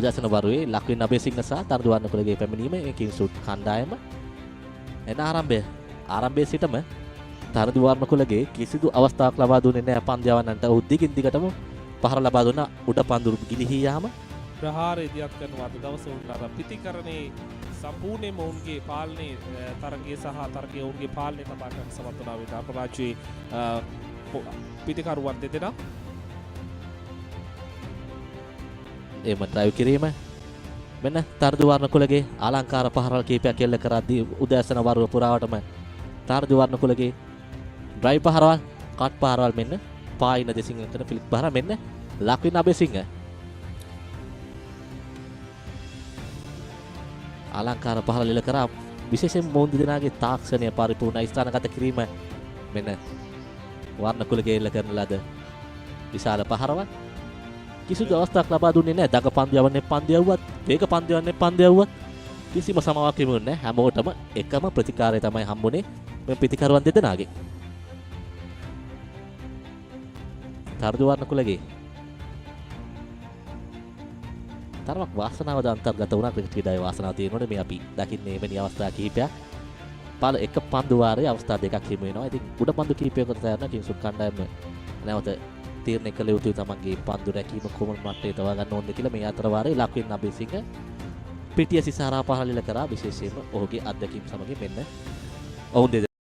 උදැසන වරුවේ ලක්වින් අබේසිංහ සහ තනදු වර්ණකුලගේ පැමිණීම කිංසුට් කණ්ඩායම එන ආරම්භයේ සිටම තනදු වර්ණකුලගේ කිසිදු අවස්ථාවක් ලබා දුන්නේ නැහැ පන්දියවන්නන්ට. ඔහු දිගින් දිගටම පහර ලබා දුන්නා උඩ පන්දුරු ගිලිහී යාම ප්‍රහාර ඉදිරියට කරනවා අද දවසේ උන්ට අර පිටිකරණේ සම්පූර්ණයෙන්ම ඔවුන්ගේ පාලනයේ තරගයේ සහ තරගයේ ඔවුන්ගේ පාලනය තබා ගන්න සමත් වුණා වේද අපරාජ්‍යයේ පිටිකරුවන් දෙදෙනා එම ඩ්‍රයිව් කිරීම මෙන්න තර්දු වර්ණකුලගේ අලංකාර පහරවල් කීපයක් එල්ල කරද්දී උදෑසන වරුව පුරාවටම තර්දු වර්ණකුලගේ ඩ්‍රයිව් පහරවල් කට් පහරවල් මෙන්න පායින දෙසිංහ කරන ෆිලිප් පහර මෙන්න ලක්වින් අබේසිංහ අලංකාර පහරවල් එල්ල කරා විශේෂයෙන් මොවුන් දෙදෙනාගේ තාක්ෂණය පරිපූර්ණ ස්ථානගත කිරීම මෙන්න වර්ණකුලගේ එල්ල කරන ලද විශාල පහරවල් කිසිදු අවස්ථාවක් ලබා දුන්නේ නැහැ. දඟ පන්දියවන්නේ පන්දියවුවත්, වේග පන්දියවන්නේ පන්දියවුවත් කිසිම සමාවක් හිමුනේ නැහැ. හැමෝටම එකම ප්‍රතිකාරය තමයි හම්බුනේ මේ පිටිකරුවන් දෙදෙනාගේ. තර්දු වර්ණකුලගේ තරමක් වාසනාවද අන්තර්ගත වුණා ක්‍රිකට් ක්‍රීඩාවේ වාසනාව තියෙනවනේ මේ අපි දකින්නේ මෙවැනි අවස්ථා කිහිපයක්. පාල එක පන්දු වාරයේ අවස්ථා දෙකක් හිමු වෙනවා. ඉතින් උඩ පන්දු කිහිපයකට තැරෙන කිංසුත් කණ්ඩායම නැවත තීරණය කළ යුතුයි තමන්ගේ පන්දු රැකීම කොමන් මට්ටේ තවා ගන්න ඕනද කියලා මේ අතර වාරේ ලක්වින් අබේසිංහ පිටිය සිසාරා පහළල කරා විශේෂයෙන්ම ඔහුගේ අත්දැකීම් සමගින් මෙන්න ඔවුන්